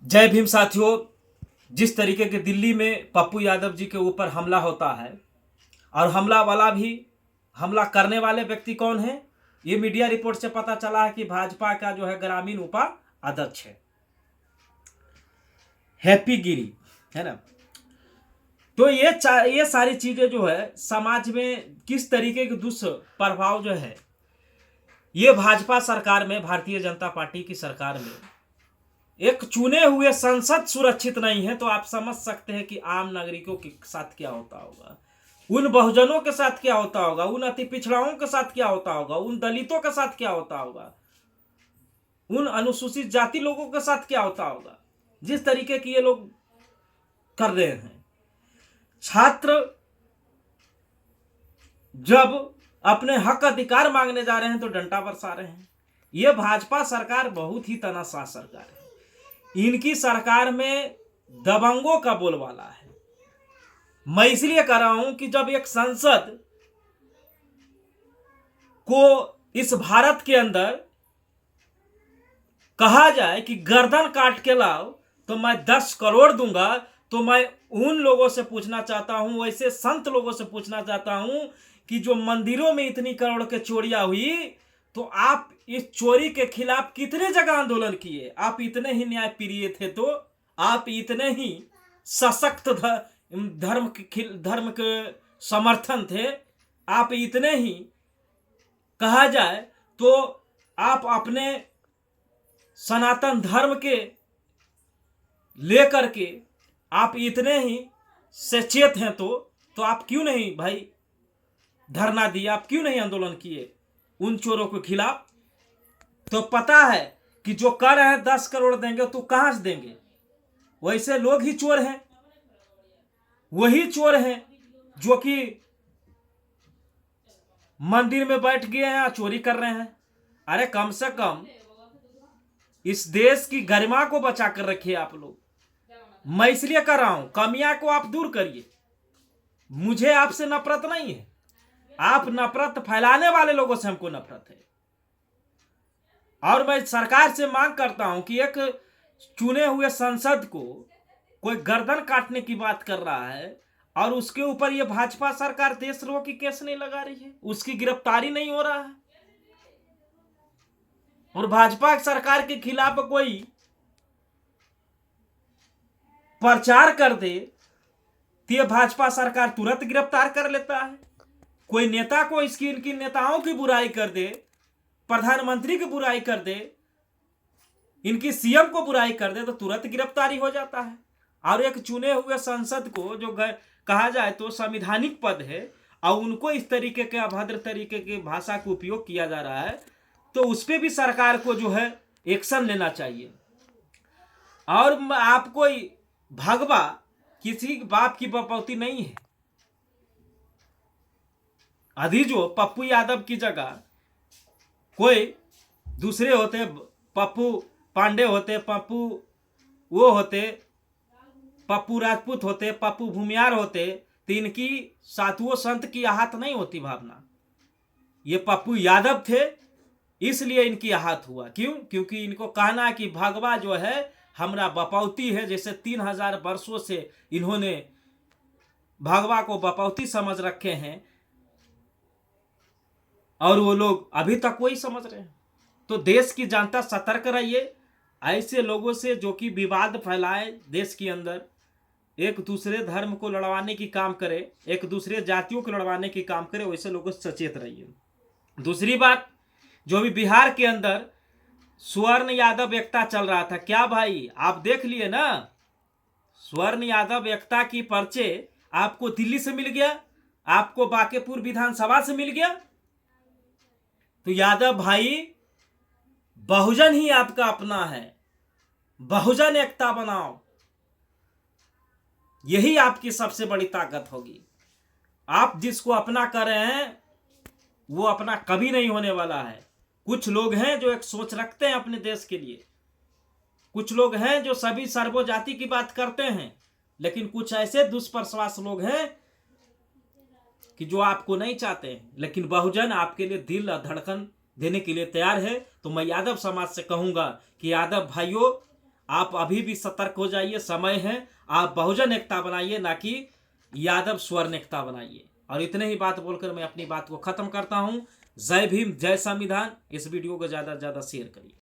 जय भीम साथियों। जिस तरीके के दिल्ली में पप्पू यादव जी के ऊपर हमला होता है और हमला करने वाले व्यक्ति कौन है, ये मीडिया रिपोर्ट से पता चला है कि भाजपा का जो है ग्रामीण उपाध्यक्ष है, हैप्पी गिरी, है ना। तो ये सारी चीजें जो है समाज में किस तरीके के दुष्प्रभाव जो है, ये भाजपा सरकार में, भारतीय जनता पार्टी की सरकार में एक चुने हुए संसद सुरक्षित नहीं है, तो आप समझ सकते हैं कि आम नागरिकों के साथ क्या होता होगा, उन बहुजनों के साथ क्या होता होगा, उन अति पिछड़ाओं के साथ क्या होता होगा, उन दलितों के साथ क्या होता होगा, उन अनुसूचित जाति लोगों के साथ क्या होता होगा, जिस तरीके की ये लोग कर रहे हैं। छात्र जब अपने हक अधिकार मांगने जा रहे हैं तो डंडा बरसा रहे हैं। यह भाजपा सरकार बहुत ही तानाशाह सरकार है। इनकी सरकार में दबंगों का बोलबाला है। मैं इसलिए कह रहा हूं कि जब एक संसद को इस भारत के अंदर कहा जाए कि गर्दन काट के लाओ तो मैं 10 करोड़ दूंगा, तो मैं उन लोगों से पूछना चाहता हूं, वैसे संत लोगों से पूछना चाहता हूं कि जो मंदिरों में इतनी करोड़ के चोरियां हुई, तो आप इस चोरी के खिलाफ कितने जगह आंदोलन किए? आप इतने ही न्याय प्रिय थे, तो आप इतने ही सशक्त धर्म के समर्थन थे, आप इतने ही कहा जाए तो आप अपने सनातन धर्म के लेकर के आप इतने ही सचेत हैं, तो आप क्यों नहीं भाई धरना दिए, आप क्यों नहीं आंदोलन किए उन चोरों के खिलाफ? तो पता है कि जो कर रहे हैं 10 करोड़ देंगे, तो कहां से देंगे? वैसे लोग ही चोर हैं, वही चोर हैं जो कि मंदिर में बैठ गए हैं, चोरी कर रहे हैं। अरे कम से कम इस देश की गरिमा को बचा कर रखिए आप लोग। मैं इसलिए कर रहा हूं, कमियां को आप दूर करिए। मुझे आपसे नफरत नहीं है, आप नफरत फैलाने वाले लोगों से हमको नफरत है। और मैं सरकार से मांग करता हूं कि एक चुने हुए संसद को कोई गर्दन काटने की बात कर रहा है और उसके ऊपर ये भाजपा सरकार देशद्रोह की केस नहीं लगा रही है, उसकी गिरफ्तारी नहीं हो रहा है, और भाजपा सरकार के खिलाफ कोई प्रचार कर दे तो ये भाजपा सरकार तुरंत गिरफ्तार कर लेता है। कोई नेता को इनकी नेताओं की बुराई कर दे, प्रधानमंत्री की बुराई कर दे, इनकी सीएम को बुराई कर दे, तो तुरंत गिरफ्तारी हो जाता है। और एक चुने हुए संसद को जो कहा जाए तो संवैधानिक पद है, और उनको इस तरीके के अभद्र तरीके के भाषा का उपयोग किया जा रहा है, तो उस पर भी सरकार को जो है एक्शन लेना चाहिए। और आप कोई भगवा किसी बाप की बपौती नहीं है। अभी जो पप्पू यादव की जगह कोई दूसरे होते, पप्पू पांडे होते, पप्पू राजपूत होते, पप्पू भूमियार होते, तो इनकी सातुओं संत की आहत नहीं होती भावना। ये पप्पू यादव थे, इसलिए इनकी आहत हुआ। क्यों? क्योंकि इनको कहना कि भगवा जो है हमरा बपौती है, जैसे 3000 वर्षों से इन्होंने भगवा को बपौती समझ रखे हैं, और वो लोग अभी तक वही समझ रहे हैं। तो देश की जनता सतर्क रहिए ऐसे लोगों से जो कि विवाद फैलाए देश के अंदर, एक दूसरे धर्म को लड़वाने की काम करे, एक दूसरे जातियों को लड़वाने की काम करे, वैसे लोगों से सचेत रहिए। दूसरी बात, जो भी बिहार के अंदर स्वर्ण यादव एकता चल रहा था, क्या भाई आप देख लिए ना? स्वर्ण यादव एकता की पर्चे आपको दिल्ली से मिल गया, आपको बांकेपुर विधानसभा से मिल गया। तो यादव भाई, बहुजन ही आपका अपना है, बहुजन एकता बनाओ, यही आपकी सबसे बड़ी ताकत होगी। आप जिसको अपना कर रहे हैं वो अपना कभी नहीं होने वाला है। कुछ लोग हैं जो एक सोच रखते हैं अपने देश के लिए, कुछ लोग हैं जो सभी सर्वजाति की बात करते हैं, लेकिन कुछ ऐसे दुष्प्रश्वास लोग हैं कि जो आपको नहीं चाहते हैं, लेकिन बहुजन आपके लिए दिल धड़कन देने के लिए तैयार है। तो मैं यादव समाज से कहूंगा कि यादव भाइयों, आप अभी भी सतर्क हो जाइए, समय है। आप बहुजन एकता बनाइए, ना कि यादव स्वर्ण एकता बनाइए। और इतने ही बात बोलकर मैं अपनी बात को खत्म करता हूं। जय भीम, जय संविधान। इस वीडियो को ज़्यादा से ज़्यादा शेयर करिए।